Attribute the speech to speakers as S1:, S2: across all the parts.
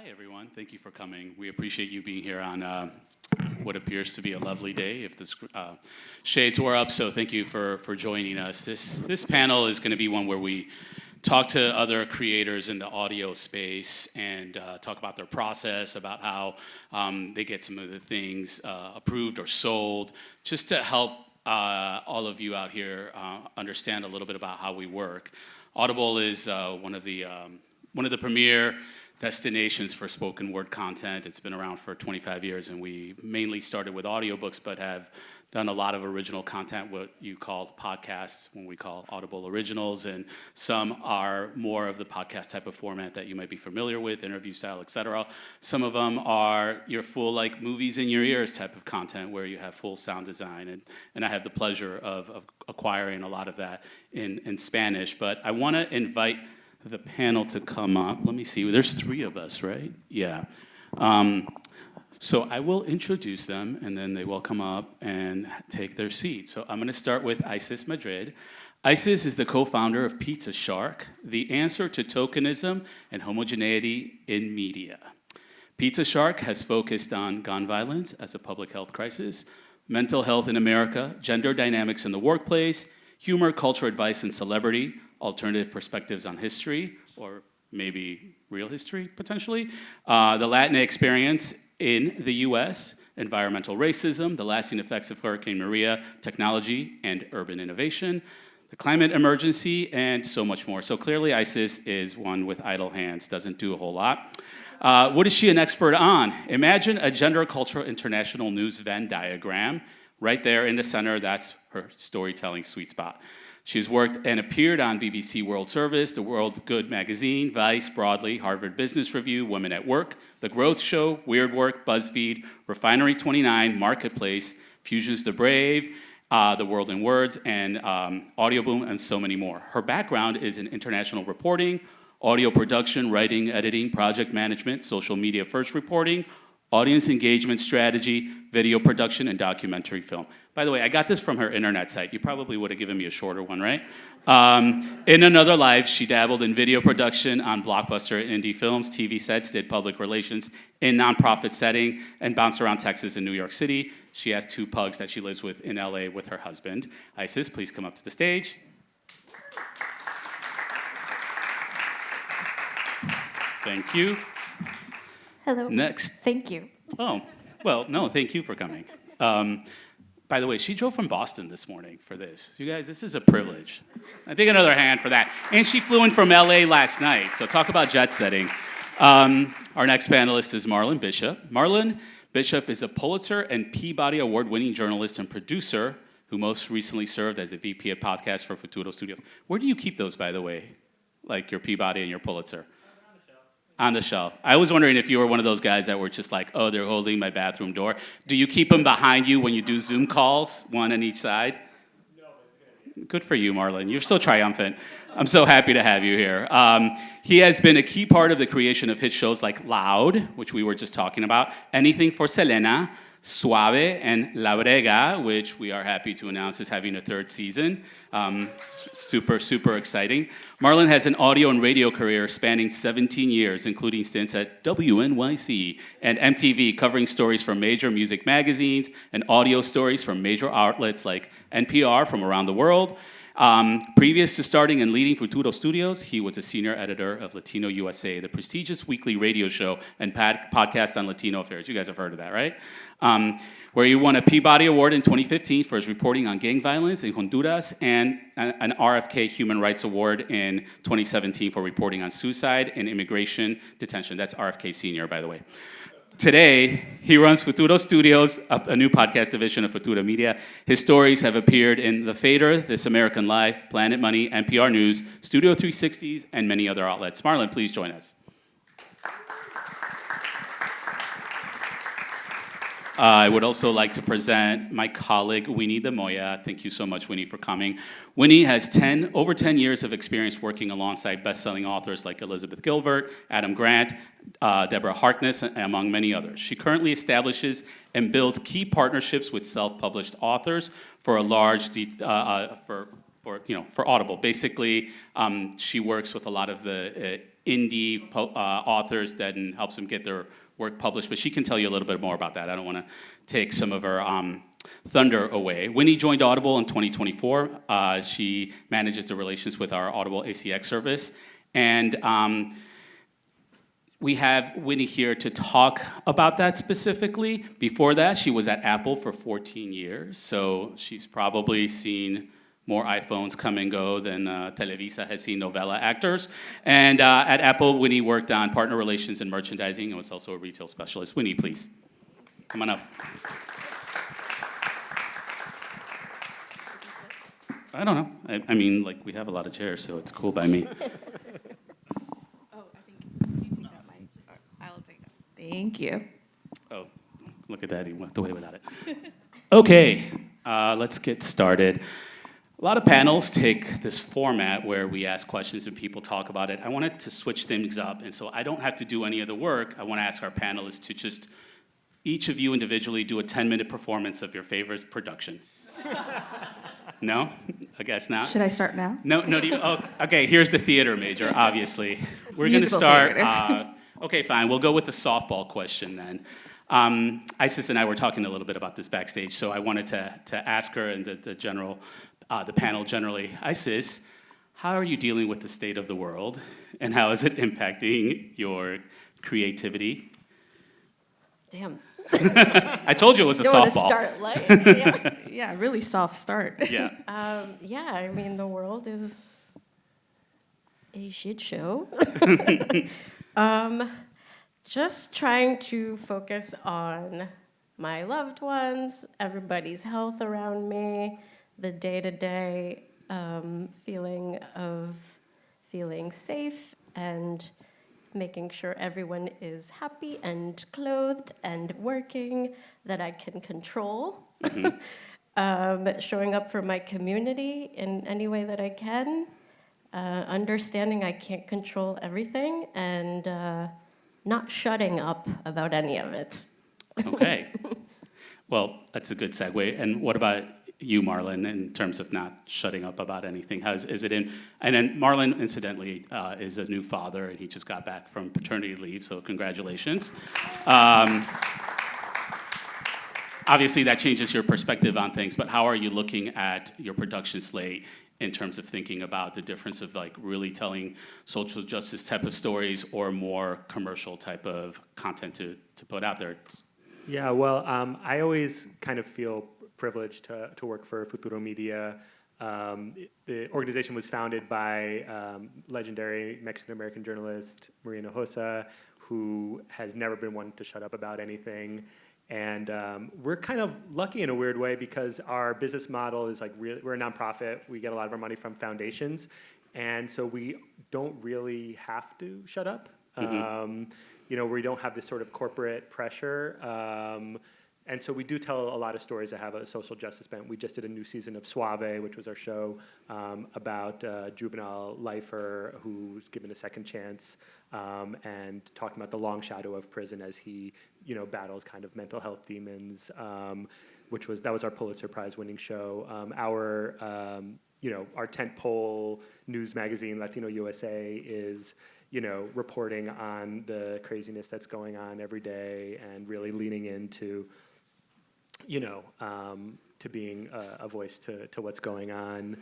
S1: everyone. Thank you for coming. We appreciate you being here on what appears to be a lovely day if the shades were up, so thank you for joining us. This panel is going to be one where we talk to other creators in the audio space and talk about their process, about how they get some of the things approved or sold, just to help all of you out here understand a little bit about how we work. Audible is one of the premier destinations for spoken word content. It's been around for 25 years, and we mainly started with audiobooks, but have done a lot of original content, what you call podcasts, when we call Audible Originals, and some are more of the podcast type of format that you might be familiar with, interview style, etc. Some of them are your full, like, movies in your ears type of content, where you have full sound design, and I have the pleasure of acquiring a lot of that in Spanish. But I want to invite the panel to come up. Let me see. There's three of us, right? Yeah. So I will introduce them, and then they will come up and take their seat. So I'm going to start with Isis Madrid. Isis is the co-founder of Pizza Shark, the answer to tokenism and homogeneity in media. Pizza Shark has focused on gun violence as a public health crisis, mental health in America, gender dynamics in the workplace, humor, culture, advice, and celebrity, alternative perspectives on history, or maybe real history, potentially, the Latina experience in the US, environmental racism, the lasting effects of Hurricane Maria, technology and urban innovation, the climate emergency, and so much more. So clearly Isis is one with idle hands, doesn't do a whole lot. What is she an expert on? Imagine a gender cultural international news Venn diagram. Right there in the center, that's her storytelling sweet spot. She's worked and appeared on BBC World Service, The World Good Magazine, Vice, Broadly, Harvard Business Review, Women at Work, The Growth Show, Weird Work, BuzzFeed, Refinery 29, Marketplace, Fusions the Brave, The World in Words, and Audio Boom, and so many more. Her background is in international reporting, audio production, writing, editing, project management, social media first reporting, audience engagement strategy, video production, and documentary film. By the way, I got this from her internet site. You probably would have given me a shorter one, right? In another life, she dabbled in video production on blockbuster indie films, TV sets, did public relations in nonprofit setting, and bounced around Texas and New York City. She has 2 pugs that she lives with in LA with her husband. Isis, please come up to the stage. Thank you.
S2: Hello.
S1: Next.
S2: Thank you.
S1: Oh, well, no, thank you for coming. By the way, she drove from Boston this morning for this. You guys, this is a privilege. I think another hand for that. And she flew in from LA last night, so talk about jet setting. Our next panelist is Marlon Bishop. Marlon Bishop is a Pulitzer and Peabody Award-winning journalist and producer who most recently served as the VP of podcast for Futuro Studios. Where do you keep those, by the way? Like your Peabody and your Pulitzer? On the shelf. I was wondering if you were one of those guys that were just like, oh, they're holding my bathroom door. Do you keep them behind you when you do Zoom calls, one on each side? No, it's good. Good for you, Marlon. You're so triumphant. I'm so happy to have you here. He has been a key part of the creation of hit shows like Loud, which we were just talking about, Anything for Selena, Suave, and La Brega, which we are happy to announce is having a 3rd season. Super, super exciting. Marlon has an audio and radio career spanning 17 years, including stints at WNYC and MTV, covering stories from major music magazines and audio stories from major outlets like NPR from around the world. Previous to starting and leading Futuro Studios, he was a senior editor of Latino USA, the prestigious weekly radio show and podcast on Latino affairs. You guys have heard of that, right? Where he won a Peabody Award in 2015 for his reporting on gang violence in Honduras, and an RFK Human Rights Award in 2017 for reporting on suicide and immigration detention. That's RFK Senior, by the way. Today, he runs Futuro Studios, a new podcast division of Futuro Media. His stories have appeared in The Fader, This American Life, Planet Money, NPR News, Studio 360s, and many other outlets. Marlon, please join us. I would also like to present my colleague, Winnie de Moya. Thank you so much, Winnie, for coming. Winnie has over 10 years of experience working alongside best-selling authors like Elizabeth Gilbert, Adam Grant, Deborah Harkness, among many others. She currently establishes and builds key partnerships with self-published authors for a large, for Audible. Basically, she works with a lot of the authors that and helps them get their work published. But she can tell you a little bit more about that. I don't want to take some of her thunder away. Winnie joined Audible in 2024. She manages the relations with our Audible ACX service. And we have Winnie here to talk about that specifically. Before that, she was at Apple for 14 years. So she's probably seen more iPhones come and go than Televisa has seen novela actors. And at Apple, Winnie worked on partner relations and merchandising and was also a retail specialist. Winnie, please, come on up. I don't know. I mean, like, we have a lot of chairs, so it's cool by me.
S3: Oh, I think you take that mic. I'll take it. Thank you.
S1: Oh, look at that. He walked away without it. Okay, let's get started. A lot of panels take this format where we ask questions and people talk about it. I wanted to switch things up, and so I don't have to do any of the work. I want to ask our panelists to just, each of you individually, do a 10-minute performance of your favorite production. No? I guess not.
S3: Should I start now?
S1: No. Okay, here's the theater major, obviously. We're going to
S3: Musical
S1: start.
S3: theater.
S1: Okay, fine. We'll go with the softball question then. Isis and I were talking a little bit about this backstage, so I wanted to ask her and the panel generally. Isis, how are you dealing with the state of the world, and how is it impacting your creativity?
S4: Damn.
S1: I told you it was a
S4: Don't want to
S1: softball.
S4: start light.
S3: Yeah, really soft start.
S1: Yeah.
S4: Yeah, I mean, the world is a shit show. Just trying to focus on my loved ones, everybody's health around me, the day-to-day feeling of feeling safe and making sure everyone is happy and clothed and working, that I can control. Showing up for my community in any way that I can. Understanding I can't control everything, and not shutting up about any of it.
S1: Okay. Well, that's a good segue. And what about you, Marlon, in terms of not shutting up about anything? Is it in? And then Marlon, incidentally, is a new father, and he just got back from paternity leave, so congratulations. Obviously, that changes your perspective on things, but how are you looking at your production slate in terms of thinking about the difference of like really telling social justice type of stories or more commercial type of content to put out there?
S5: Yeah, well, I always kind of feel privileged to work for Futuro Media. The organization was founded by legendary Mexican-American journalist Maria Hinojosa, who has never been one to shut up about anything. And we're kind of lucky in a weird way because our business model is like, we're a nonprofit. We get a lot of our money from foundations. And so we don't really have to shut up. We don't have this sort of corporate pressure. And so we do tell a lot of stories that have a social justice bent. We just did a new season of Suave, which was our show about a juvenile lifer who's given a second chance and talking about the long shadow of prison as he, battles kind of mental health demons, that was our Pulitzer Prize winning show. Our tentpole news magazine, Latino USA, is reporting on the craziness that's going on every day and really leaning into to being a voice to what's going on.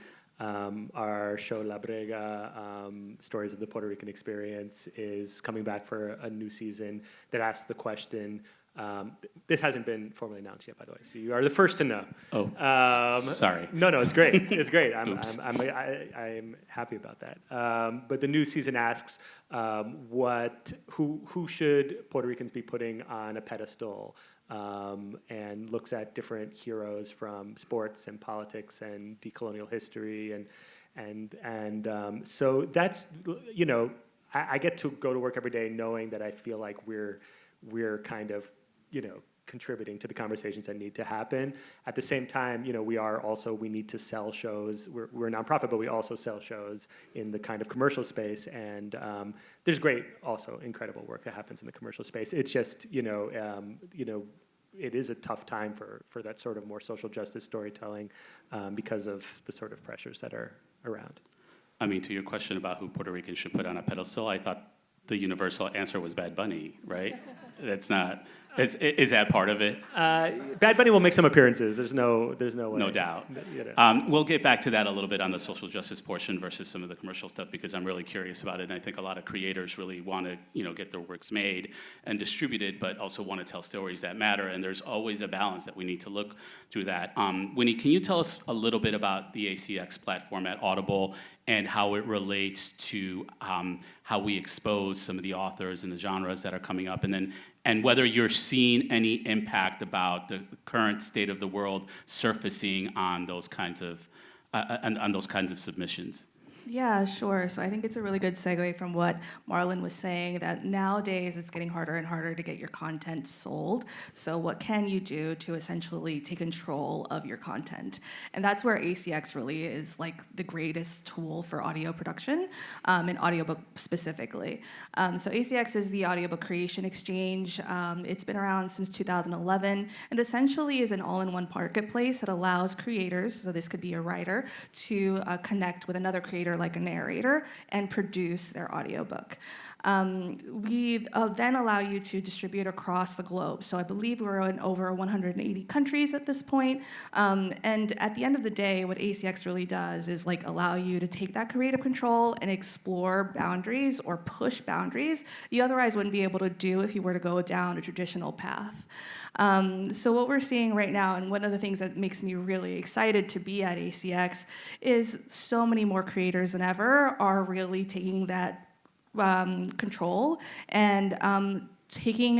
S5: Our show La Brega, Stories of the Puerto Rican Experience, is coming back for a new season that asks the question, this hasn't been formally announced yet, by the way, so you are the first to know.
S1: Oh, sorry.
S5: No, it's great. It's great. I'm happy about that. But the new season asks, who should Puerto Ricans be putting on a pedestal, and looks at different heroes from sports and politics and decolonial history, and so that's I get to go to work every day knowing that I feel like we're kind of contributing to the conversations that need to happen. At the same time, we need to sell shows. We're a nonprofit, but we also sell shows in the kind of commercial space, and there's also incredible work that happens in the commercial space. It's just, it is a tough time for that sort of more social justice storytelling because of the sort of pressures that are around.
S1: I mean, to your question about who Puerto Ricans should put on a pedestal, I thought the universal answer was Bad Bunny, right? That's not. Is that part of it?
S5: Bad Bunny will make some appearances. There's no way.
S1: No doubt.
S5: You know.
S1: We'll get back to that a little bit on the social justice portion versus some of the commercial stuff because I'm really curious about it, and I think a lot of creators really want to, get their works made and distributed, but also want to tell stories that matter. And there's always a balance that we need to look through that. Winnie, can you tell us a little bit about the ACX platform at Audible and how it relates to how we expose some of the authors and the genres that are coming up, and whether you're seeing any impact about the current state of the world surfacing on those kinds of on those kinds of submissions?
S3: Yeah, sure. So I think it's a really good segue from what Marlon was saying, that nowadays it's getting harder and harder to get your content sold. So what can you do to essentially take control of your content? And that's where ACX really is like the greatest tool for audio production, and audiobook specifically. So ACX is the audiobook creation exchange. It's been around since 2011, and essentially is an all-in-one marketplace that allows creators, so this could be a writer, to connect with another creator like a narrator and produce their audiobook. We then allow you to distribute across the globe. So I believe we're in over 180 countries at this point. And at the end of the day, what ACX really does is like allow you to take that creative control and explore boundaries or push boundaries you otherwise wouldn't be able to do if you were to go down a traditional path. So what we're seeing right now, and one of the things that makes me really excited to be at ACX, is so many more creators than ever are really taking that control and taking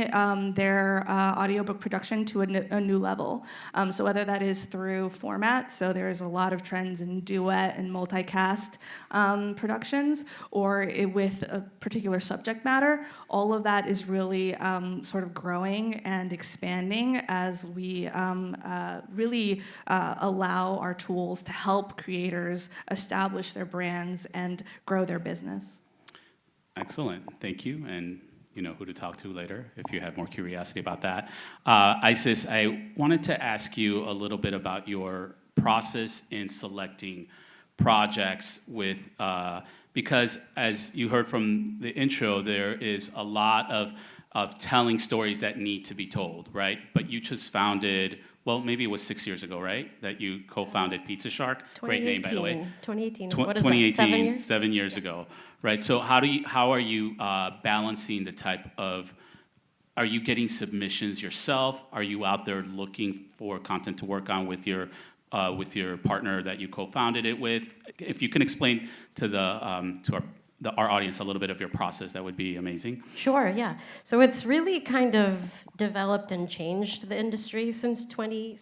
S3: their audiobook production to a new level. So whether that is through format, so there's a lot of trends in duet and multicast productions, or with a particular subject matter, all of that is really sort of growing and expanding as we really allow our tools to help creators establish their brands and grow their business.
S1: Excellent, thank you, and you know who to talk to later if you have more curiosity about that. Isis, I wanted to ask you a little bit about your process in selecting projects with, because as you heard from the intro, there is a lot of telling stories that need to be told, right? But you just founded, well, maybe it was 6 years ago, right? That you co-founded Pizza Shark. Great name, by the way.
S4: 2018.
S1: What is 2018, that, 7 years ago, right? So how are you balancing the type of, are you getting submissions yourself? Are you out there looking for content to work on with your partner that you co-founded it with? If you can explain to our audience a little bit of your process, that would be amazing.
S4: Sure, yeah. So it's really kind of developed and changed the industry since 2018.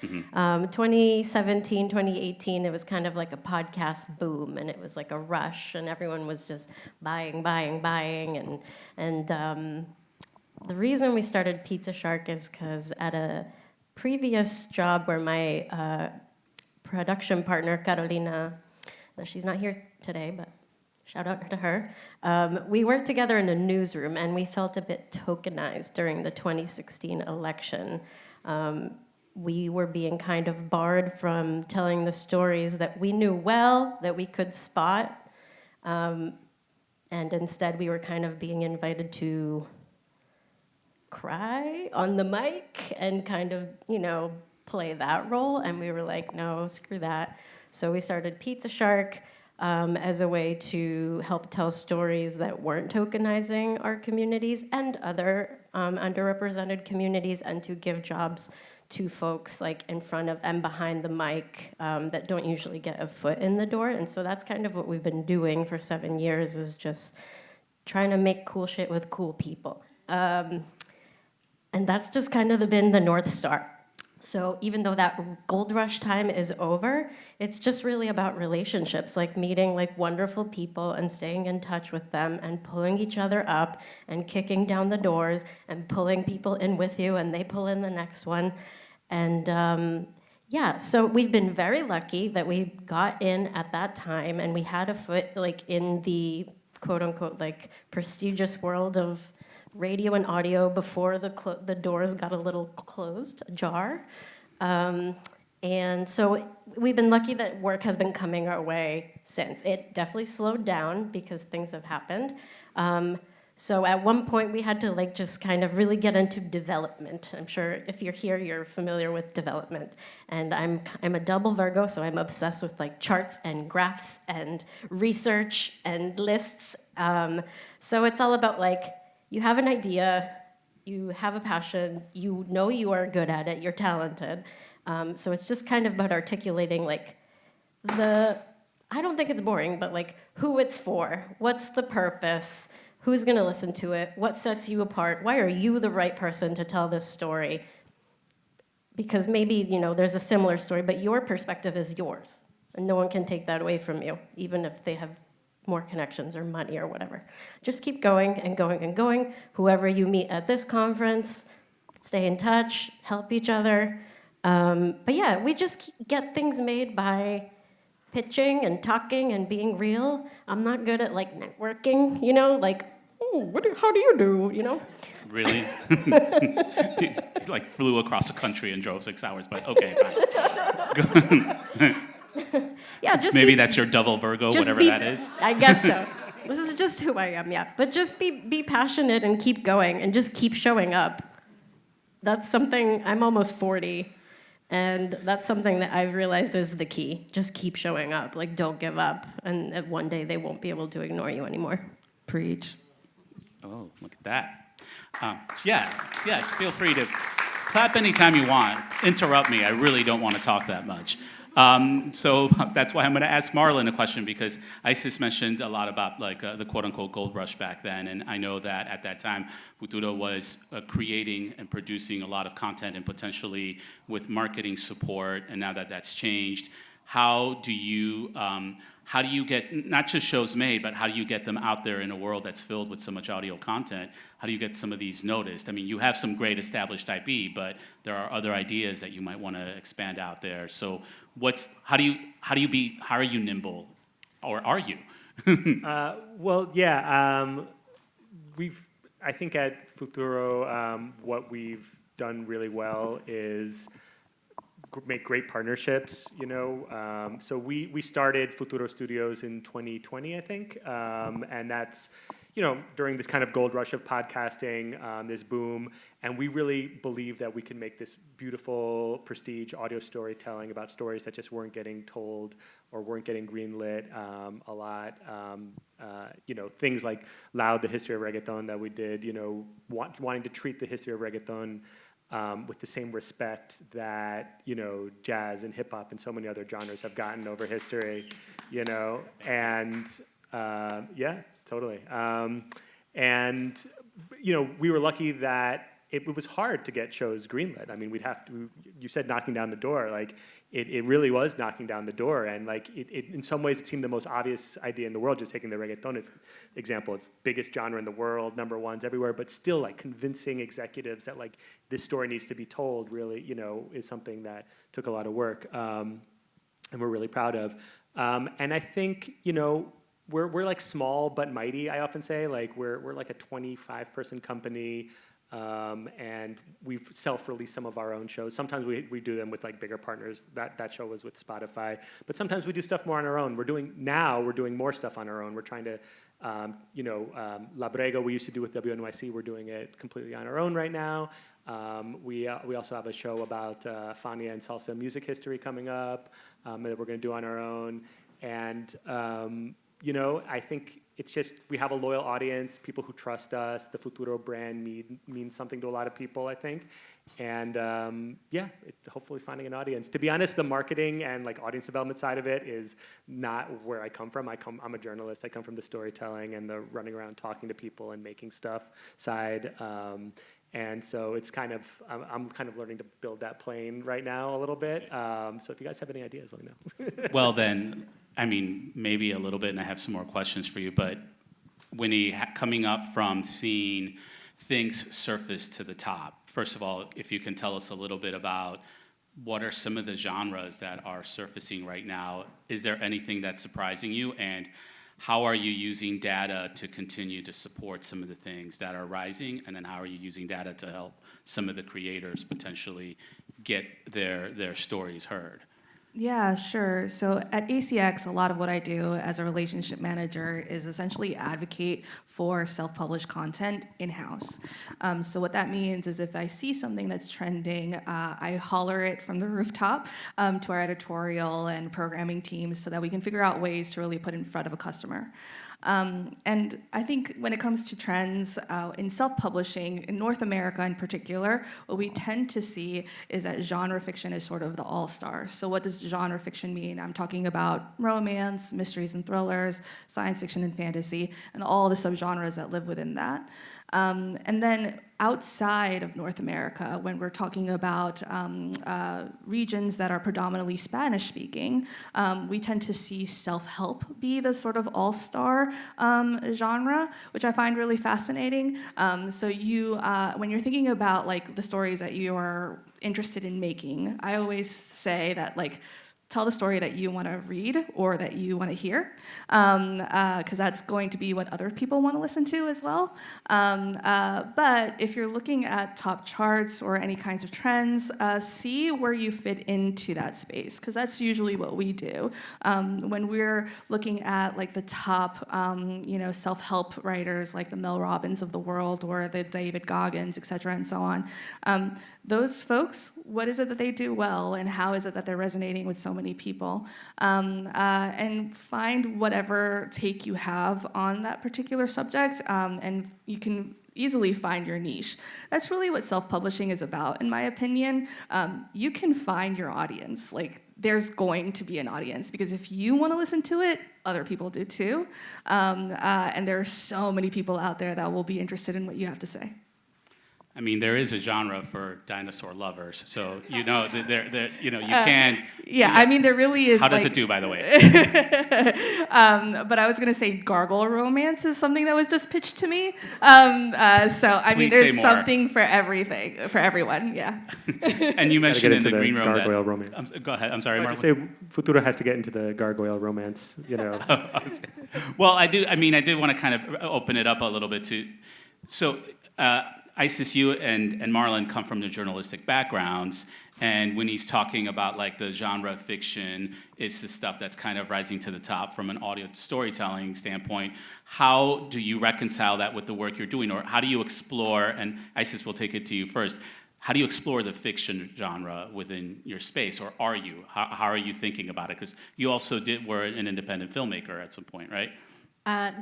S4: Mm-hmm. 2017, 2018, it was kind of like a podcast boom, and it was like a rush, and everyone was just buying. And the reason we started Pizza Shark is because at a previous job where my production partner, Carolina, she's not here today, but shout out to her. We worked together in a newsroom, and we felt a bit tokenized during the 2016 election. We were being kind of barred from telling the stories that we knew well, that we could spot, and instead we were kind of being invited to cry on the mic and kind of, play that role, and we were like, no, screw that. So we started Pizza Shark as a way to help tell stories that weren't tokenizing our communities and other underrepresented communities, and to give jobs to folks like in front of and behind the mic that don't usually get a foot in the door. And so that's kind of what we've been doing for 7 years, is just trying to make cool shit with cool people. And that's just kind of been the North Star. So even though that gold rush time is over, it's just really about relationships, like meeting like wonderful people and staying in touch with them and pulling each other up and kicking down the doors and pulling people in with you, and they pull in the next one. And so we've been very lucky that we got in at that time, and we had a foot like in the quote unquote like prestigious world of radio and audio before the doors got a little closed, ajar. And so we've been lucky that work has been coming our way since. It definitely slowed down because things have happened. So at one point we had to like just kind of really get into development. I'm sure if you're here, you're familiar with development. And I'm a double Virgo, so I'm obsessed with like charts and graphs and research and lists. So it's all about like, you have an idea, you have a passion, you know you are good at it, you're talented. So it's just kind of about articulating like I don't think it's boring, but like who it's for, what's the purpose, who's gonna listen to it, what sets you apart, why are you the right person to tell this story? Because maybe, you know, there's a similar story, but your perspective is yours. And no one can take that away from you, even if they have more connections or money or whatever. Just keep going and going and going. Whoever you meet at this conference, stay in touch, help each other. But yeah, we just get things made by pitching and talking and being real. I'm not good at like networking, you know, like, oh, how do you do, you know?
S1: Really? You like flew across the country and drove 6 hours, but okay, fine.
S4: Yeah, just
S1: Maybe that's your double Virgo, whatever that is.
S4: I guess so. This is just who I am, yeah. But just be passionate and keep going and just keep showing up. That's something, I'm almost 40, and that's something that I've realized is the key. Just keep showing up, like don't give up, and one day they won't be able to ignore you anymore.
S3: Preach.
S1: Oh, look at that. Yes, feel free to clap anytime you want. Interrupt me, I really don't want to talk that much. So that's why I'm going to ask Marlon a question, because Isis mentioned a lot about like the quote-unquote gold rush back then, and I know that at that time Futuro was creating and producing a lot of content and potentially with marketing support, and now that that's changed, how do you get not just shows made, but how do you get them out there in a world that's filled with so much audio content? How do you get some of these noticed? I mean, you have some great established IP, but there are other ideas that you might want to expand out there. So how are you nimble, or are you?
S5: I think at Futuro, what we've done really well is make great partnerships, you know. So we started Futuro Studios in 2020, I think, and that's, you know, during this kind of gold rush of podcasting, this boom, and we really believe that we can make this beautiful prestige audio storytelling about stories that just weren't getting told or weren't getting greenlit a lot. You know, things like Loud, the history of reggaeton that we did, you know, wanting to treat the history of reggaeton with the same respect that, you know, jazz and hip hop and so many other genres have gotten over history, you know, and yeah, totally. And, you know, we were lucky that it was hard to get shows greenlit. I mean, you said knocking down the door, like it really was knocking down the door. And like in some ways it seemed the most obvious idea in the world, just taking the reggaeton example. It's biggest genre in the world, #1s everywhere, but still like convincing executives that like this story needs to be told really, you know, is something that took a lot of work. And we're really proud of. And I think, you know, we're like small but mighty, I often say. Like we're like a 25-person company. And we've self-released some of our own shows. Sometimes we do them with like bigger partners. That show was with Spotify. But sometimes we do stuff more on our own. We're doing more stuff on our own. We're trying to, you know, La Brega we used to do with WNYC. We're doing it completely on our own right now. We also have a show about Fania and salsa music history coming up that we're going to do on our own. And you know, I think it's just we have a loyal audience, people who trust us. The Futuro brand means something to a lot of people, I think. And yeah, hopefully finding an audience. To be honest, the marketing and like audience development side of it is not where I come from. I'm a journalist. I come from the storytelling and the running around talking to people and making stuff side. And so it's kind of, I'm kind of learning to build that plane right now a little bit. So if you guys have any ideas, let me know.
S1: Well then, I mean, maybe a little bit, and I have some more questions for you, but Winnie, coming up from seeing things surface to the top, first of all, if you can tell us a little bit about what are some of the genres that are surfacing right now? Is there anything that's surprising you? And how are you using data to continue to support some of the things that are rising? And then how are you using data to help some of the creators potentially get their stories heard?
S3: Yeah, sure. So at ACX, a lot of what I do as a relationship manager is essentially advocate for self-published content in-house. So what that means is if I see something that's trending, I holler it from the rooftop to our editorial and programming teams so that we can figure out ways to really put in front of a customer. And I think when it comes to trends in self-publishing, in North America in particular, what we tend to see is that genre fiction is sort of the all-star. So what does genre fiction mean? I'm talking about romance, mysteries and thrillers, science fiction and fantasy, and all the subgenres that live within that. And then outside of North America, when we're talking about regions that are predominantly Spanish-speaking, we tend to see self-help be the sort of all-star genre, which I find really fascinating. So when you're thinking about like the stories that you are interested in making, I always say that like, tell the story that you want to read or that you want to hear, because that's going to be what other people want to listen to as well. But if you're looking at top charts or any kinds of trends, see where you fit into that space, because that's usually what we do. When we're looking at like the top, self-help writers like the Mel Robbins of the world or the David Goggins, et cetera, and so on, those folks, what is it that they do well, and how is it that they're resonating with so many people? And find whatever take you have on that particular subject, and you can easily find your niche. That's really what self-publishing is about, in my opinion. You can find your audience. Like, there's going to be an audience, because if you want to listen to it, other people do too. And there are so many people out there that will be interested in what you have to say.
S1: I mean, there is a genre for dinosaur lovers, so you know that you can.
S3: Yeah, I mean, there really is.
S1: How does it do, by the way?
S3: But I was going to say gargoyle romance is something that was just pitched to me. So I mean,
S1: Please say
S3: there's
S1: more.
S3: something for everything, for everyone. Yeah.
S1: And you mentioned in the green room
S5: gargoyle
S1: that.
S5: romance.
S1: Go ahead. I'm sorry,
S5: I
S1: Marlon.
S5: just say Futuro has to get into the gargoyle romance.
S1: Well, I do. I mean, I did want to kind of open it up a little bit to. So, Isis, you and Marlon come from the journalistic backgrounds, and when he's talking about like the genre fiction, it's the stuff that's kind of rising to the top from an audio storytelling standpoint. How do you reconcile that with the work you're doing, or how do you explore? And Isis, we'll take it to you first. How do you explore the fiction genre within your space, or are you? How are you thinking about it? Because you also were an independent filmmaker at some point, right?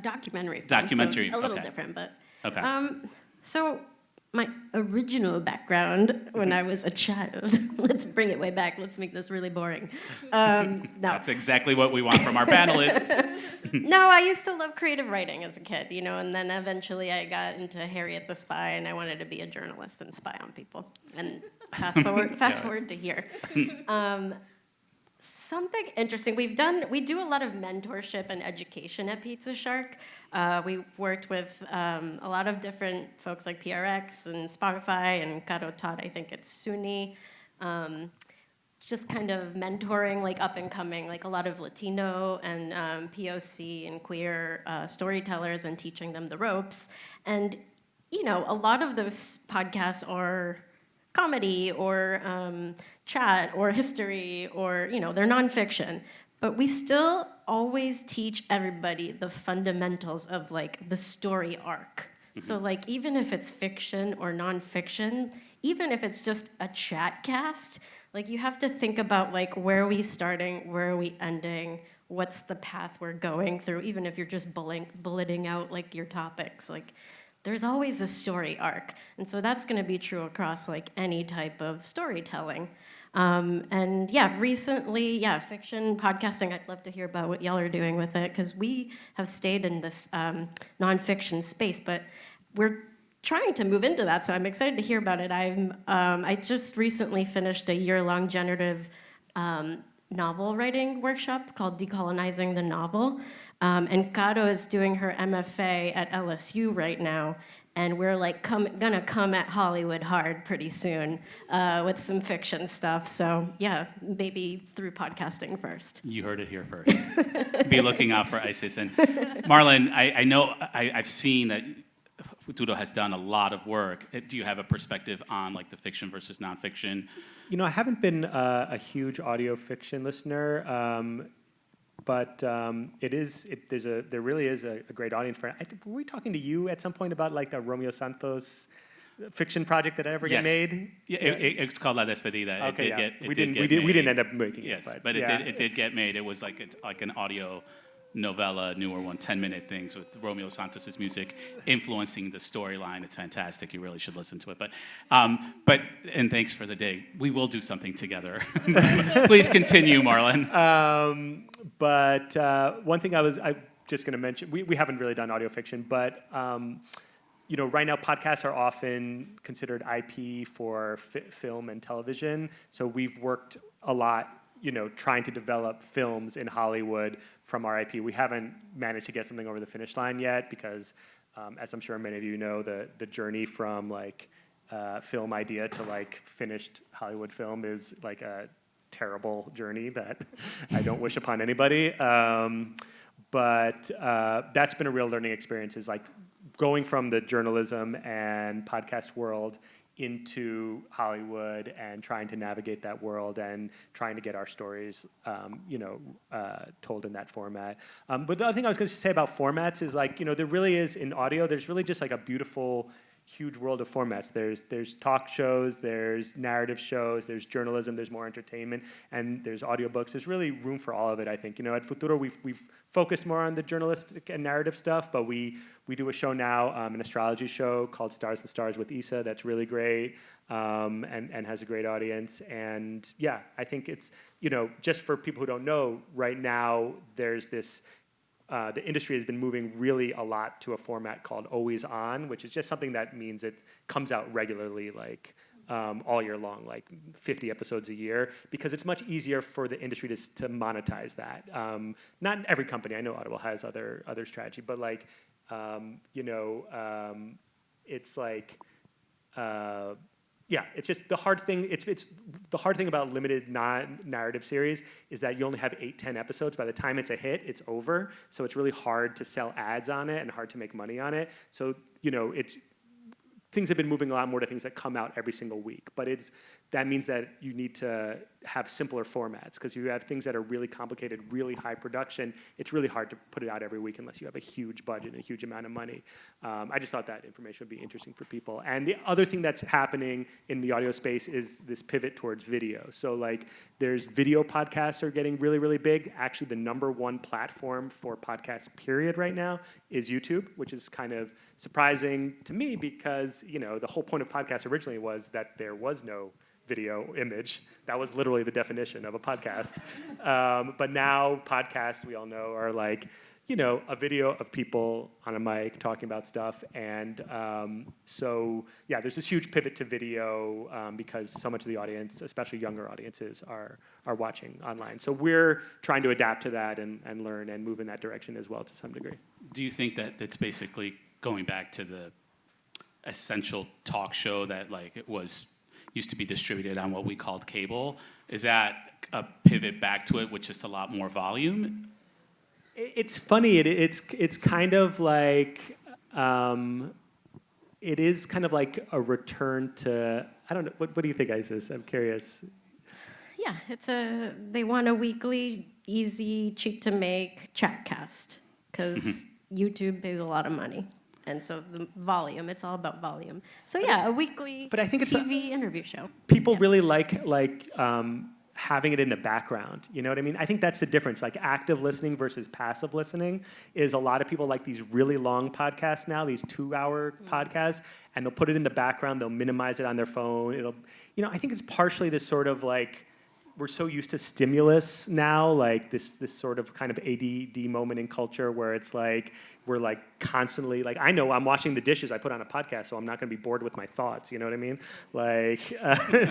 S4: Documentary film,
S1: Documentary,
S4: so a little
S1: okay.
S4: different, but
S1: Okay.
S4: so my original background when I was a child, let's bring it way back, let's make this really boring. No.
S1: That's exactly what we want from our panelists.
S4: No, I used to love creative writing as a kid, and then eventually I got into Harriet the Spy, and I wanted to be a journalist and spy on people. And fast forward to here. Something interesting. We do a lot of mentorship and education at Pizza Shark. We've worked with a lot of different folks like PRX and Spotify and Caro Todd, I think it's SUNY. Just kind of mentoring like up and coming, like a lot of Latino and POC and queer storytellers and teaching them the ropes. And, a lot of those podcasts are comedy or chat or history or, they're nonfiction. But we still always teach everybody the fundamentals of like the story arc. Mm-hmm. So like even if it's fiction or nonfiction, even if it's just a chat cast, like you have to think about like where are we starting, where are we ending, what's the path we're going through, even if you're just bulleting out like your topics. Like there's always a story arc. And so that's gonna be true across like any type of storytelling. And yeah, recently, fiction, podcasting, I'd love to hear about what y'all are doing with it, because we have stayed in this nonfiction space, but we're trying to move into that, so I'm excited to hear about it. I just recently finished a year-long generative novel writing workshop called Decolonizing the Novel, and Caro is doing her MFA at LSU right now, and we're like gonna come at Hollywood hard pretty soon with some fiction stuff. So yeah, maybe through podcasting first.
S1: You heard it here first. Be looking out for Isis. And Marlon, I know I've seen that Futuro has done a lot of work. Do you have a perspective on like the fiction versus nonfiction?
S5: You know, I haven't been a huge audio fiction listener, but there really is a great audience for it. Were we talking to you at some point about like the Romeo Santos fiction project that ever get made?
S1: Yeah, it's called La Despedida.
S5: Okay,
S1: It did get
S5: we didn't
S1: made.
S5: end up making it.
S1: Yes,
S5: but
S1: but
S5: yeah.
S1: it did get made. It was like an audio novella, newer one, 10-minute things with Romeo Santos' music influencing the storyline. It's fantastic. You really should listen to it. But and thanks for the day. We will do something together. Please continue, Marlon.
S5: But one thing I'm just going to mention, we haven't really done audio fiction, but you know, right now podcasts are often considered IP for film and television. So we've worked a lot, you know, trying to develop films in Hollywood from our IP. We haven't managed to get something over the finish line yet because, as I'm sure many of you know, the journey from like film idea to like finished Hollywood film is like a terrible journey that I don't wish upon anybody. But that's been a real learning experience, is like going from the journalism and podcast world into Hollywood and trying to navigate that world and trying to get our stories, told in that format. But the other thing I was going to say about formats is, like, you know, there really is in audio, there's really just like a beautiful, huge world of formats. There's talk shows, there's narrative shows, there's journalism, there's more entertainment, and there's audiobooks. There's really room for all of it, I think. You know, at Futuro, we've focused more on the journalistic and narrative stuff, but we do a show now, an astrology show called Stars and Stars with Issa that's really great, and has a great audience. And yeah, I think it's, you know, just for people who don't know, right now there's this the industry has been moving really a lot to a format called Always On, which is just something that means it comes out regularly, like all year long, like 50 episodes a year, because it's much easier for the industry to monetize that. Not every company, I know Audible has other strategy, but like, it's like, yeah, it's just the hard thing. It's the hard thing about limited non-narrative series is that you only have 8-10 episodes. By the time it's a hit, it's over. So it's really hard to sell ads on it and hard to make money on it. So, you know, things have been moving a lot more to things that come out every single week. But that means that you need to have simpler formats, because you have things that are really complicated, really high production. It's really hard to put it out every week unless you have a huge budget and a huge amount of money. I just thought that information would be interesting for people. And the other thing that's happening in the audio space is this pivot towards video. So like there's video podcasts are getting really, really big. Actually, the #1 platform for podcasts, period, right now is YouTube, which is kind of surprising to me because, you know, the whole point of podcasts originally was that there was no video image. That was literally the definition of a podcast. But now podcasts, we all know, are like, you know, a video of people on a mic talking about stuff. And so, yeah, there's this huge pivot to video because so much of the audience, especially younger audiences, are watching online. So we're trying to adapt to that and learn and move in that direction as well to some degree.
S1: Do you think that it's basically going back to the essential talk show that like it used to be distributed on what we called cable? Is that a pivot back to it with just a lot more volume?
S5: It's funny. It's kind of like it is kind of like a return to, I don't know. What do you think, Isis? I'm curious.
S4: Yeah, they want a weekly, easy, cheap to make chatcast because YouTube pays a lot of money. And so the volume, it's all about volume. So yeah, a weekly
S5: but I think
S4: TV interview show.
S5: People really like having it in the background. You know what I mean? I think that's the difference. Like active listening versus passive listening is a lot of people like these really long podcasts now, these 2-hour podcasts, and they'll put it in the background. They'll minimize it on their phone. I think it's partially this sort of like, we're so used to stimulus now, like this sort of kind of ADD moment in culture where it's like we're like constantly like, I know I'm washing the dishes, I put on a podcast, so I'm not going to be bored with my thoughts. You know what I mean? Like,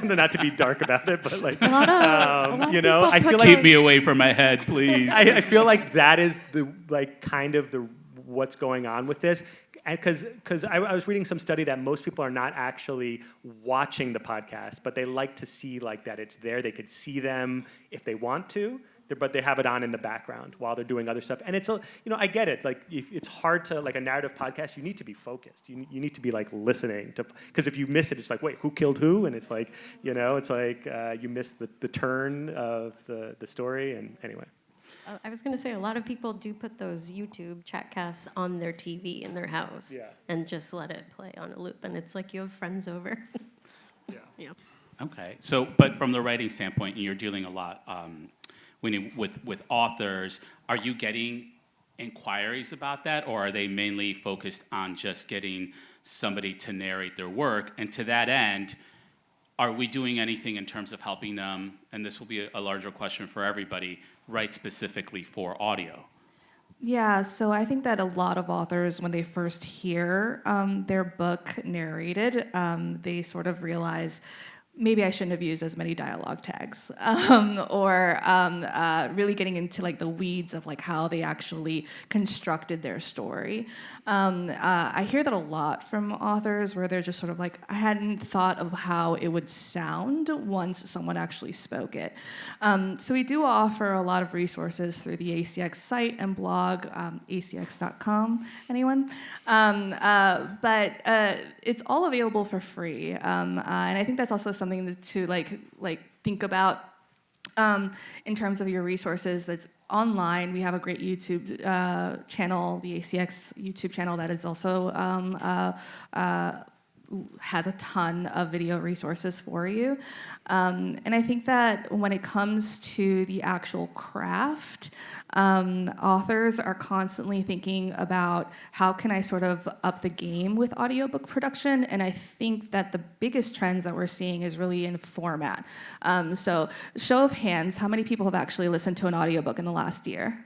S5: not to be dark about it, but like, I feel like
S1: keep me away from my head, please.
S5: I feel like that is the like kind of the what's going on with this. Because I was reading some study that most people are not actually watching the podcast, but they like to see like that it's there. They could see them if they want to. but they have it on in the background while they're doing other stuff. And it's, I get it. Like, it's hard to, like a narrative podcast, you need to be focused. You need to be like listening to, because if you miss it, it's like, wait, who killed who? And it's like, it's like you miss the turn of the story. And anyway.
S4: I was going to say, a lot of people do put those YouTube chatcasts on their TV in their house and just let it play on a loop. And it's like you have friends over. Yeah.
S1: Okay. So, but from the writing standpoint, you're dealing a lot with authors. Are you getting inquiries about that, or are they mainly focused on just getting somebody to narrate their work? And to that end, are we doing anything in terms of helping them, and this will be a larger question for everybody, write specifically for audio?
S3: Yeah, so I think that a lot of authors, when they first hear their book narrated, they sort of realize, maybe I shouldn't have used as many dialogue tags, or really getting into like the weeds of like how they actually constructed their story. I hear that a lot from authors where they're just sort of like, I hadn't thought of how it would sound once someone actually spoke it. So we do offer a lot of resources through the ACX site and blog, acx.com, anyone? But it's all available for free. And I think that's also something to like think about in terms of your resources. That's online. We have a great YouTube channel, the ACX YouTube channel, that is also has a ton of video resources for you. And I think that when it comes to the actual craft, authors are constantly thinking about how can I sort of up the game with audiobook production, and I think that the biggest trends that we're seeing is really in format. So show of hands, how many people have actually listened to an audiobook in the last year?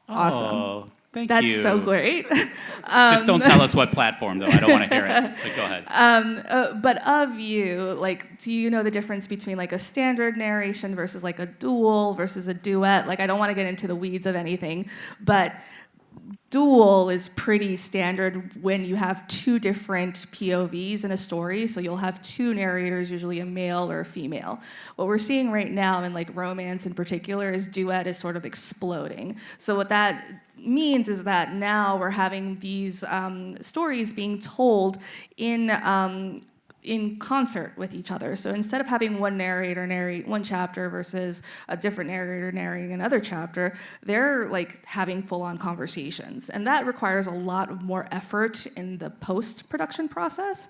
S3: Awesome.
S1: Oh, thank
S3: That's
S1: you.
S3: so great.
S1: Just don't tell us what platform, though. I don't want to hear it. But go ahead.
S3: But of you, like, do you know the difference between like a standard narration versus like a dual versus a duet? Like, I don't want to get into the weeds of anything, but dual is pretty standard when you have two different POVs in a story. So you'll have two narrators, usually a male or a female. What we're seeing right now in like romance in particular is duet is sort of exploding. So what that means is that now we're having these stories being told in concert with each other. So instead of having one narrator narrate one chapter versus a different narrator narrating another chapter, they're like having full-on conversations. And that requires a lot more effort in the post-production process.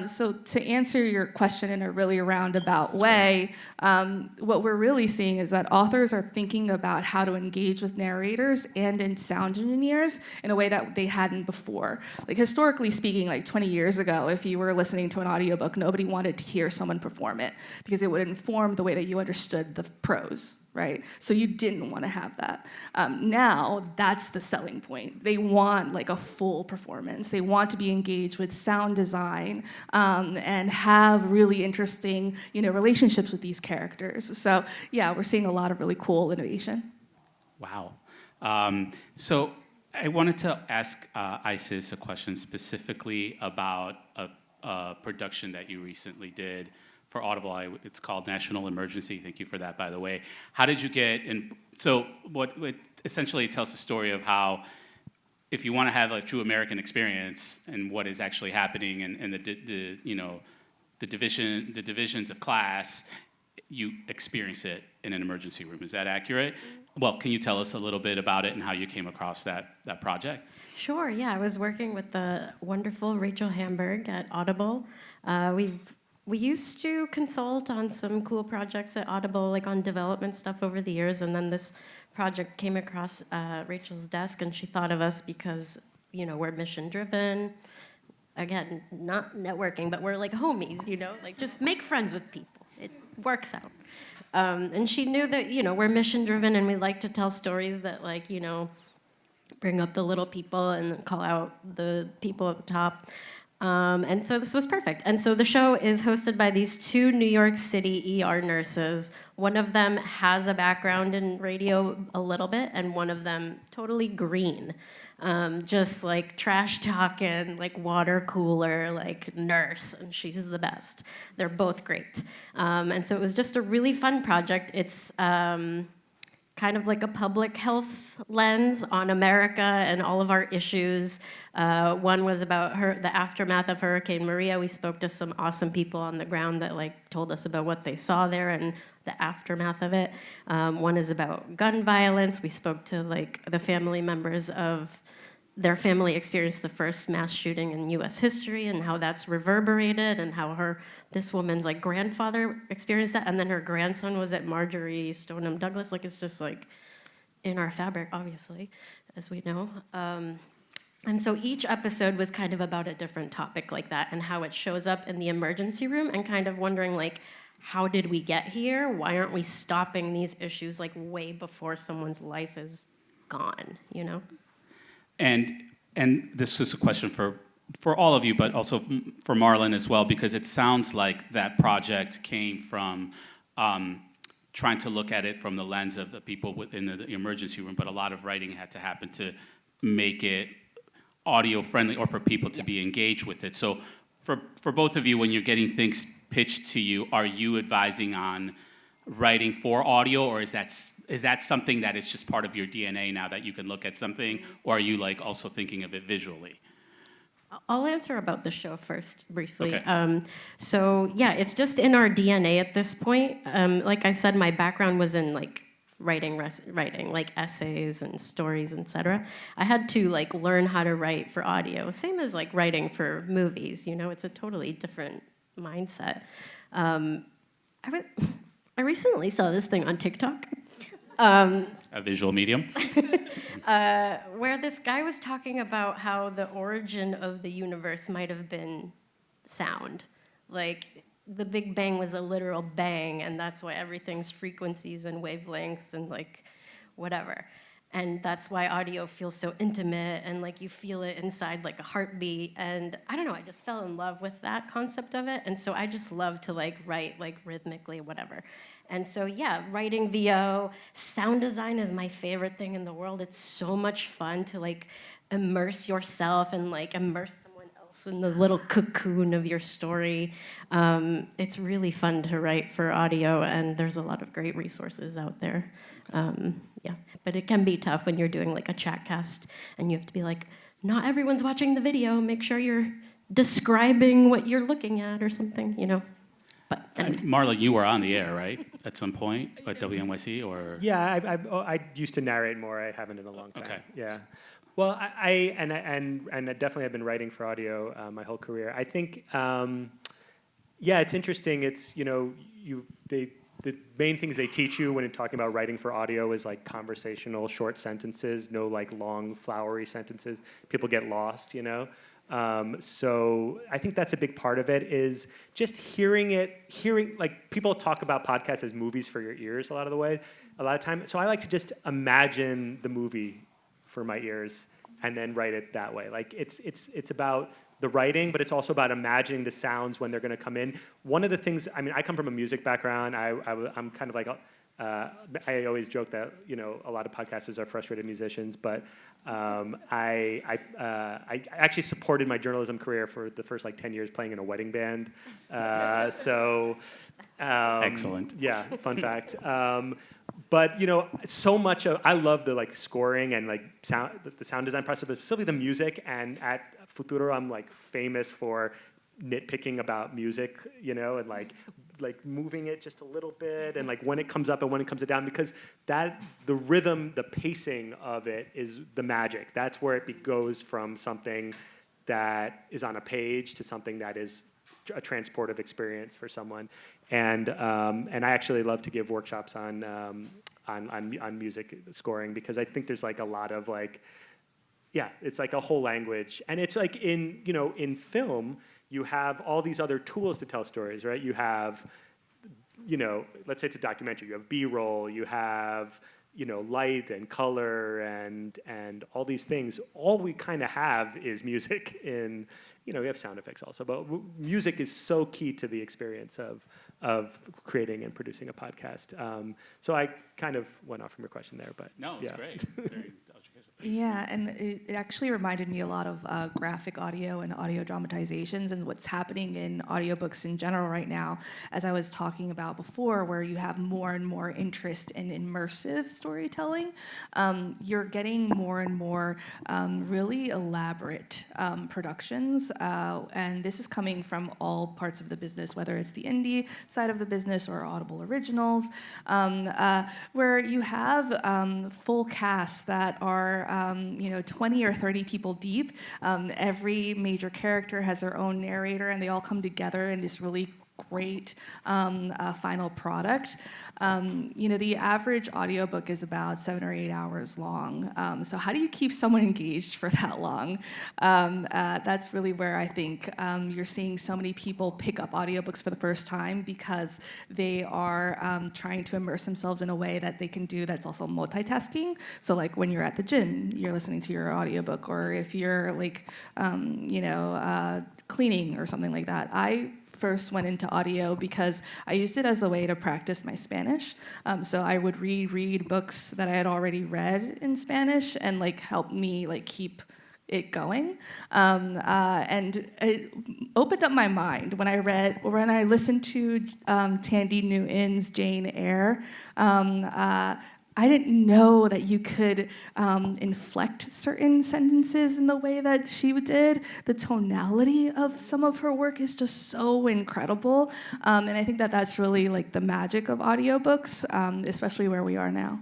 S3: So to answer your question in a really roundabout way, what we're really seeing is that authors are thinking about how to engage with narrators and in sound engineers in a way that they hadn't before. Like historically speaking, like 20 years ago, if you were listening to an audiobook, nobody wanted to hear someone perform it because it would inform the way that you understood the prose, right? So you didn't want to have that. Now, that's the selling point. They want like a full performance. They want to be engaged with sound design and have really interesting, relationships with these characters. So yeah, we're seeing a lot of really cool innovation.
S1: Wow. So I wanted to ask Isis a question specifically about a production that you recently did for Audible. It's called National Emergency. Thank you for that, by the way. How did you get in? So what it essentially tells the story of how, if you want to have a true American experience and what is actually happening and the divisions of class, you experience it in an emergency room. Is that accurate? Well, can you tell us a little bit about it and how you came across that project?
S4: Sure, yeah. I was working with the wonderful Rachel Hamburg at Audible. We used to consult on some cool projects at Audible, like on development stuff over the years, and then this project came across Rachel's desk, and she thought of us because, we're mission-driven. Again, not networking, but we're like homies, like just make friends with people. It works out. And she knew that, we're mission-driven and we like to tell stories that, bring up the little people and call out the people at the top. And so this was perfect. And so the show is hosted by these two New York City ER nurses. One of them has a background in radio a little bit, and one of them totally green. Just like trash talking, like water cooler, like nurse, and she's the best. They're both great. And so it was just a really fun project. It's kind of like a public health lens on America and all of our issues. One was about the aftermath of Hurricane Maria. We spoke to some awesome people on the ground that like told us about what they saw there and the aftermath of it. One is about gun violence. We spoke to like the family members of their family experienced the first mass shooting in U.S. history and how that's reverberated and how this woman's like grandfather experienced that, and then her grandson was at Marjorie Stoneman Douglas. Like it's just like in our fabric, obviously, as we know. And so each episode was kind of about a different topic like that and how it shows up in the emergency room and kind of wondering like, how did we get here? Why aren't we stopping these issues like way before someone's life is gone, you know?
S1: And this is a question for all of you, but also for Marlon as well, because it sounds like that project came from trying to look at it from the lens of the people within the emergency room, but a lot of writing had to happen to make it audio friendly or for people to be engaged with it. So for both of you, when you're getting things pitched to you, are you advising on writing for audio, or is that something that is just part of your DNA now that you can look at something, or are you like also thinking of it visually?
S4: I'll answer about the show first, briefly.
S1: Okay.
S4: So yeah, it's just in our DNA at this point. Like I said, my background was in like writing like essays and stories, etc. I had to like learn how to write for audio, same as like writing for movies. You know, it's a totally different mindset. I recently saw this thing on TikTok.
S1: A visual medium?
S4: Where this guy was talking about how the origin of the universe might have been sound. Like, the Big Bang was a literal bang, and that's why everything's frequencies and wavelengths and, like, whatever. And that's why audio feels so intimate, and, like, you feel it inside like a heartbeat. And I don't know, I just fell in love with that concept of it. And so I just love to, like, write, like, rhythmically, whatever. And so, yeah, writing VO, sound design is my favorite thing in the world. It's so much fun to, like, immerse yourself and, like, immerse someone else in the little cocoon of your story. It's really fun to write for audio, and there's a lot of great resources out there. Yeah, but it can be tough when you're doing, like, a chat cast, and you have to be like, not everyone's watching the video. Make sure you're describing what you're looking at or something, you know? But anyway.
S1: Marla, you were on the air, right, at some point at WNYC, or?
S5: Yeah, I used to narrate more. I haven't in a long time.
S1: Okay.
S5: Yeah. Well, I definitely have been writing for audio my whole career. I think, yeah, it's interesting. It's, you know, the main things they teach you when you're talking about writing for audio is like conversational short sentences, no like long flowery sentences. People get lost, you know. So I think that's a big part of it, is just hearing like people talk about podcasts as movies for your ears a lot of time. So I like to just imagine the movie for my ears and then write it that way. Like it's about the writing, but it's also about imagining the sounds when they're going to come in. One of the things, I mean, I come from a music background. I'm kind of like, I always joke that, you know, a lot of podcasters are frustrated musicians, but I actually supported my journalism career for the first like 10 years playing in a wedding band.
S1: Excellent.
S5: Yeah, fun fact. But you know, so much of I love the like scoring and like the sound design process, but specifically the music. And at Futuro, I'm like famous for nitpicking about music, you know, and like moving it just a little bit, and like when it comes up and when it comes down, because the rhythm, the pacing of it is the magic. That's where it goes from something that is on a page to something that is a transportive experience for someone. And I actually love to give workshops on music scoring, because I think there's like a lot of like, yeah, it's like a whole language. And it's like in film, you have all these other tools to tell stories, right? You have, you know, let's say it's a documentary. You have B-roll, you have, you know, light and color and all these things. All we kind of have is music in, you know, we have sound effects also, but music is so key to the experience of creating and producing a podcast. So I kind of went off from your question there, but
S1: No, it's
S5: yeah.
S1: great. Very educational.
S3: Yeah, and it actually reminded me a lot of graphic audio and audio dramatizations and what's happening in audiobooks in general right now, as I was talking about before, where you have more and more interest in immersive storytelling. You're getting more and more really elaborate productions, and this is coming from all parts of the business, whether it's the indie side of the business or Audible Originals, where you have full casts that are 20 or 30 people deep. Every major character has their own narrator, and they all come together in this really great final product. The average audiobook is about 7 or 8 hours long. So how do you keep someone engaged for that long? That's really where I think you're seeing so many people pick up audiobooks for the first time because they are trying to immerse themselves in a way that they can do that's also multitasking. So like when you're at the gym, you're listening to your audiobook, or if you're like, cleaning or something like that. I first went into audio because I used it as a way to practice my Spanish. So I would reread books that I had already read in Spanish and help me keep it going. And it opened up my mind when I listened to Tandy Newton's Jane Eyre. I didn't know that you could inflect certain sentences in the way that she did. The tonality of some of her work is just so incredible. And I think that that's really the magic of audiobooks, especially where we are now.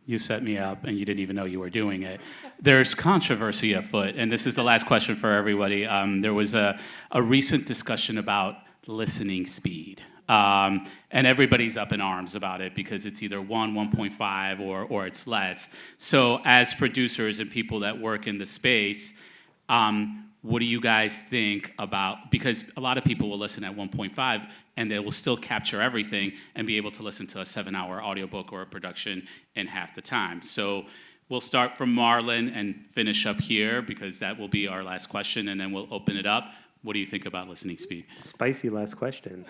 S1: You set me up, and you didn't even know you were doing it. There's controversy afoot, and this is the last question for everybody. There was a recent discussion about listening speed. And everybody's up in arms about it because it's either 1.5, or it's less. So as producers and people that work in the space, what do you guys think about, because a lot of people will listen at 1.5 and they will still capture everything and be able to listen to a 7-hour audiobook or a production in half the time. So we'll start from Marlon and finish up here because that will be our last question, and then we'll open it up. What do you think about listening speed?
S5: Spicy last question.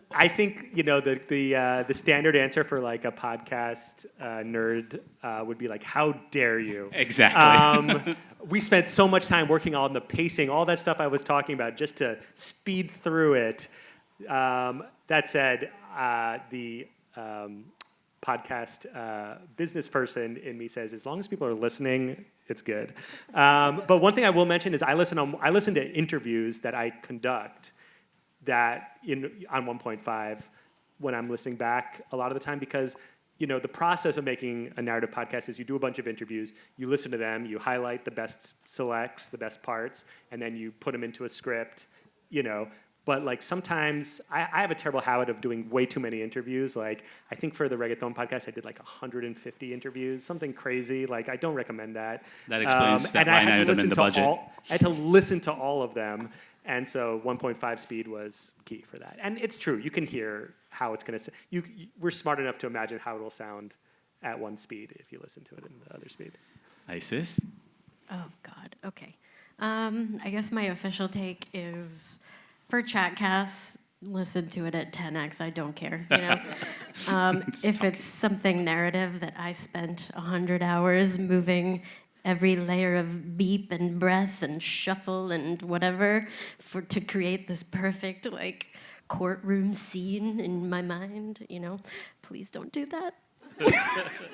S5: I think the standard answer for a podcast nerd would be how dare you?
S1: Exactly.
S5: We spent so much time working on the pacing, all that stuff I was talking about, just to speed through it. That said, the podcast business person in me says, as long as people are listening, it's good. But one thing I will mention is I listen to interviews that I conduct that on 1.5 when I'm listening back a lot of the time, because the process of making a narrative podcast is you do a bunch of interviews, you listen to them, you highlight the best selects, the best parts, and then you put them into a script, But sometimes I have a terrible habit of doing way too many interviews. I think for the Reggaeton podcast, I did 150 interviews, something crazy. I don't recommend that.
S1: That explains that line item in the budget.
S5: I had to listen to all of them. And so 1.5 speed was key for that. And it's true. You can hear how it's going to sound. We're smart enough to imagine how it'll sound at one speed if you listen to it in the other speed.
S1: Isis?
S4: Oh, God. Okay. I guess my official take is for chatcasts, listen to it at 10x. I don't care. If it's something narrative that I spent 100 hours moving every layer of beep and breath and shuffle and whatever to create this perfect courtroom scene in my mind, please don't do that.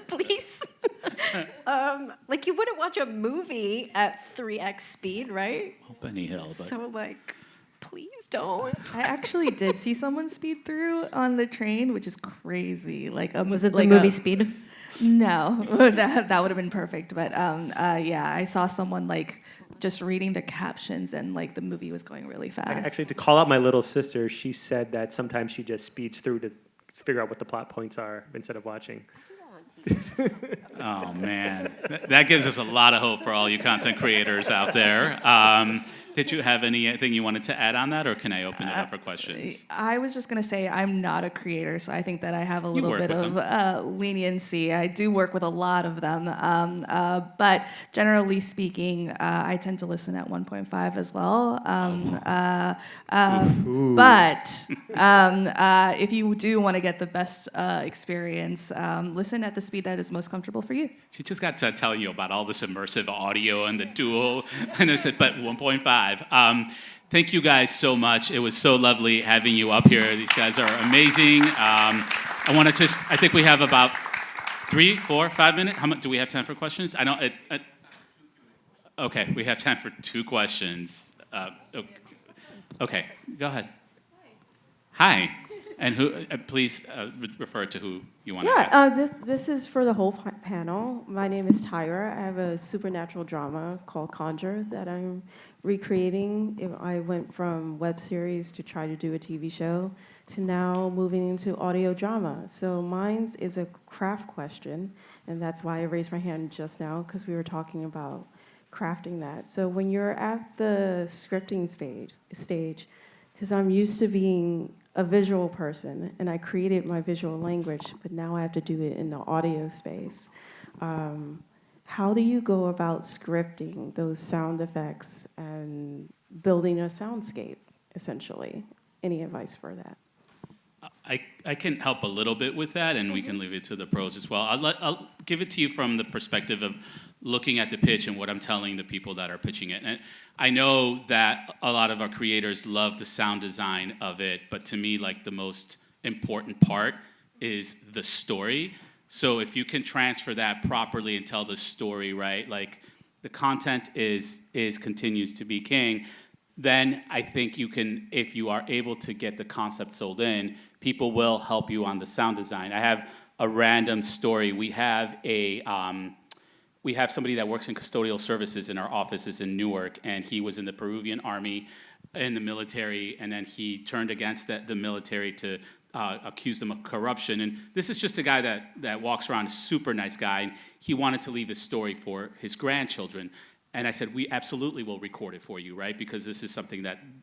S4: Please. You wouldn't watch a movie at 3x speed, right?
S1: Well, Benny Hill, but...
S4: So please don't.
S3: I actually did see someone speed through on the train, which is crazy.
S4: Was it the movie Speed?
S3: No, that would have been perfect. But I saw someone just reading the captions, and the movie was going really fast.
S5: Actually, to call out my little sister, she said that sometimes she just speeds through to figure out what the plot points are instead of watching.
S1: Oh, man. That gives us a lot of hope for all you content creators out there. Did you have anything you wanted to add on that, or can I open it up for questions?
S3: I was just going to say I'm not a creator, so I think that I have a little
S1: work
S3: bit
S1: with
S3: of leniency. I do work with a lot of them, but generally speaking, I tend to listen at 1.5 as well. But if you do want to get the best experience, listen at the speed that is most comfortable for you.
S1: She just got to tell you about all this immersive audio and the dual, and I said, but 1.5. Thank you guys so much. It was so lovely having you up here. These guys are amazing. I think we have about 3, 4, 5 minutes. How much do we have time for questions? I don't. Okay, we have time for 2 questions. Okay, go ahead. Hi. And who? Please refer to who you want to ask.
S6: This is for the whole panel. My name is Tyra. I have a supernatural drama called Conjure that I'm recreating. I went from web series to try to do a TV show to now moving into audio drama. So mine's is a craft question, and that's why I raised my hand just now, because we were talking about crafting that. So when you're at the scripting stage, because I'm used to being a visual person, and I created my visual language, but now I have to do it in the audio space. How do you go about scripting those sound effects and building a soundscape, essentially? Any advice for that?
S1: I can help a little bit with that, and we can leave it to the pros as well. I'll give it to you from the perspective of looking at the pitch and what I'm telling the people that are pitching it. And I know that a lot of our creators love the sound design of it, but to me, like, the most important part is the story. So if you can transfer that properly and tell the story, right, like the content is continues to be king, then I think you can, if you are able to get the concept sold in, people will help you on the sound design. I have a random story. We have somebody that works in custodial services in our offices in Newark, and he was in the Peruvian army, in the military, and then he turned against the military to accuse them of corruption. And this is just a guy that walks around, a super nice guy, and he wanted to leave his story for his grandchildren. And I said, we absolutely will record it for you, right? Because this is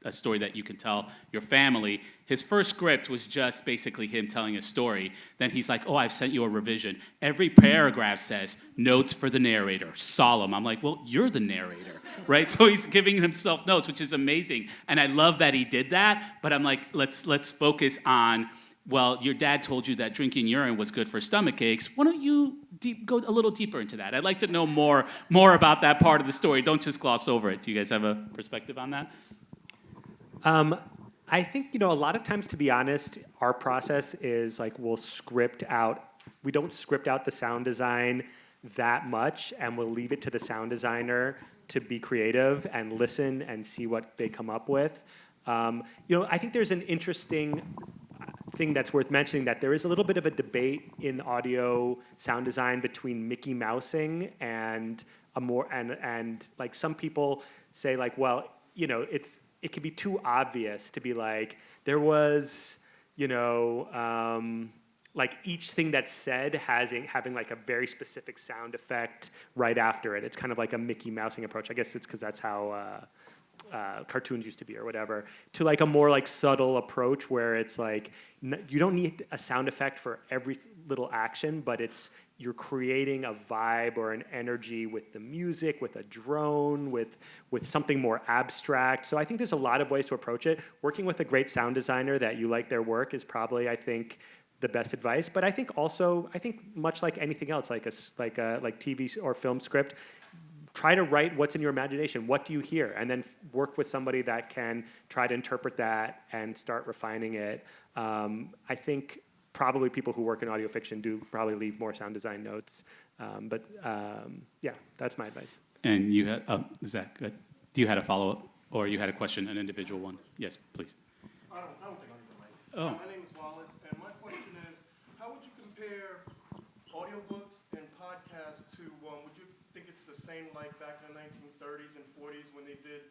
S1: a story that you can tell your family. His first script was just basically him telling a story. Then he's like, oh, I've sent you a revision. Every paragraph says, notes for the narrator, solemn. I'm like, well, you're the narrator, right? So he's giving himself notes, which is amazing. And I love that he did that, but I'm like, let's focus on, well, your dad told you that drinking urine was good for stomach aches. Why don't you go a little deeper into that? I'd like to know more about that part of the story. Don't just gloss over it. Do you guys have a perspective on that?
S5: I think, a lot of times, to be honest, our process is like we don't script out the sound design that much, and we'll leave it to the sound designer to be creative and listen and see what they come up with. I think there's an interesting thing that's worth mentioning, that there is a little bit of a debate in audio sound design between Mickey Mousing and and like some people say, like, well, it can be too obvious to be like, there was, like each thing that's said having like a very specific sound effect right after it. It's kind of like a Mickey Mousing approach. I guess it's because that's how cartoons used to be, or whatever, to like a more like subtle approach where it's like you don't need a sound effect for every little action, but you're creating a vibe or an energy with the music, with a drone, with something more abstract. So I think there's a lot of ways to approach it. Working with a great sound designer that you like their work is probably, I think, the best advice. But I think much like anything else, like TV or film script, try to write what's in your imagination. What do you hear? And then work with somebody that can try to interpret that and start refining it. I think probably people who work in audio fiction do probably leave more sound design notes. Yeah, that's my advice.
S1: And you had, is that good? You had a follow-up, or you had a question, an individual one? Yes, please.
S7: I don't think I need the mic.
S1: Oh.
S7: My name is Wallace, and my question is, how would you compare audiobooks and podcasts to, would you think it's the same like back in the 1930s and 40s when they did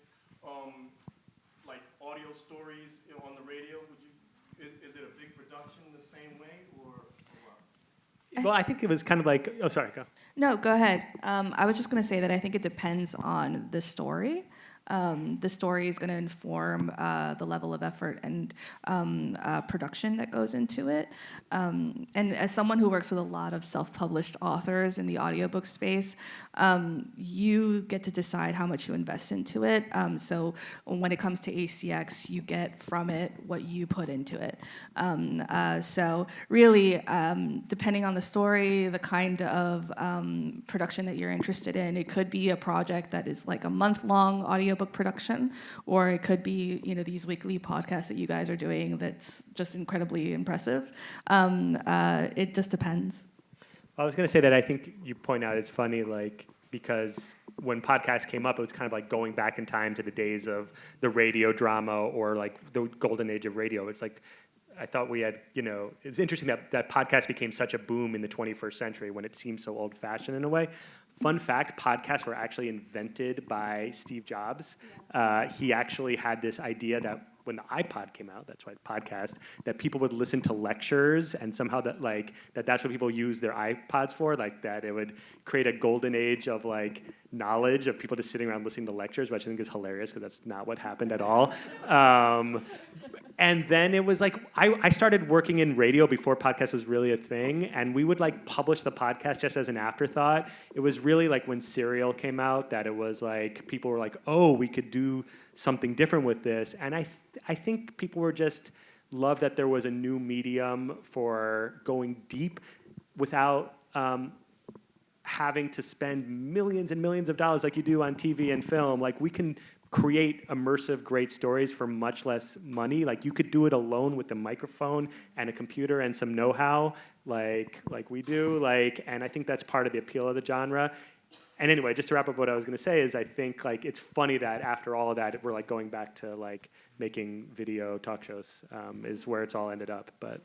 S7: like audio stories on the radio? Is it a big production the same way, or what?
S5: Well, I think it was kind of like, oh, sorry, go.
S3: No, go ahead. I was just going to say that I think it depends on the story. The story is going to inform the level of effort and production that goes into it. And as someone who works with a lot of self-published authors in the audiobook space, you get to decide how much you invest into it. So when it comes to ACX, you get from it what you put into it. So really, depending on the story, the kind of production that you're interested in, it could be a project that is like a month-long audiobook production, or it could be, you know, these weekly podcasts that you guys are doing that's just incredibly impressive. It just depends.
S5: I was going to say that I think you point out it's funny, like, because when podcasts came up, it was kind of like going back in time to the days of the radio drama or like the golden age of radio. It's like, I thought we had, you know, it's interesting that podcast became such a boom in the 21st century when it seemed so old-fashioned in a way. Fun fact, podcasts were actually invented by Steve Jobs. He actually had this idea that when the iPod came out, that's why podcast, that people would listen to lectures, and somehow that's what people use their iPods for, like that it would create a golden age of like knowledge of people just sitting around listening to lectures, which I think is hilarious because that's not what happened at all. And then it was like, I started working in radio before podcast was really a thing, and we would like publish the podcast just as an afterthought. It was really like when Serial came out that it was like, people were like, oh, we could do something different with this. And I think people were just loved that there was a new medium for going deep without having to spend millions and millions of dollars like you do on TV and film. Like, we can create immersive, great stories for much less money. Like, you could do it alone with a microphone and a computer and some know-how, like we do. Like, and I think that's part of the appeal of the genre. And anyway, just to wrap up what I was going to say is I think like it's funny that after all of that, we're like going back to like making video talk shows is where it's all ended up. But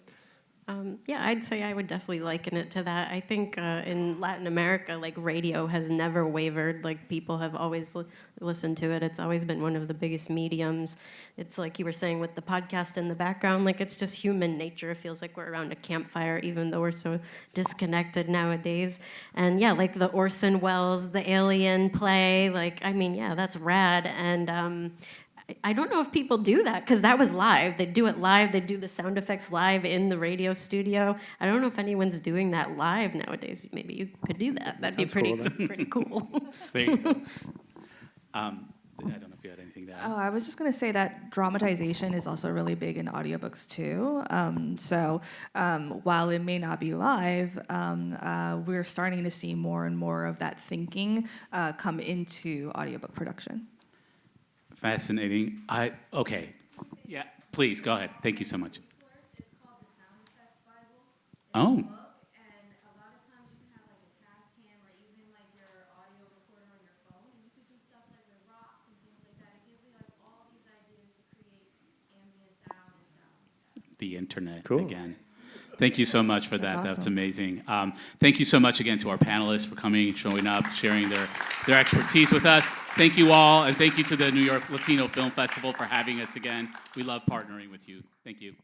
S4: yeah, I'd say I would definitely liken it to that. I think in Latin America, like radio has never wavered. Like people have always listened to it. It's always been one of the biggest mediums. It's like you were saying with the podcast in the background, like it's just human nature. It feels like we're around a campfire, even though we're so disconnected nowadays. And yeah, like the Orson Welles, the Alien play, like, I mean, yeah, that's rad. And I don't know if people do that, because that was live. They do it live. They do the sound effects live in the radio studio. I don't know if anyone's doing that live nowadays. Maybe you could do that. That'd be pretty cool.
S1: There you go. I don't know if you had anything to add.
S3: Oh, I was just going to say that dramatization is also really big in audiobooks too. So while it may not be live, we're starting to see more and more of that thinking come into audiobook production.
S1: Fascinating. Okay. Yeah, please, go ahead. Thank you so much.
S2: It's called the Sound Effects Bible. It's
S1: Oh.
S2: a book, and a lot of times you can have like a Tascam or even like your audio recorder on your phone, and you could do stuff like with rocks and things like that. It gives you like all these ideas to create ambient sound and stuff.
S1: The internet
S5: Cool.
S1: again. Thank you so much for that.
S3: That's
S1: That's
S3: awesome.
S1: amazing. Thank you so much again to our panelists for coming, showing up, sharing their expertise with us. Thank you all, and thank you to the New York Latino Film Festival for having us again. We love partnering with you. Thank you.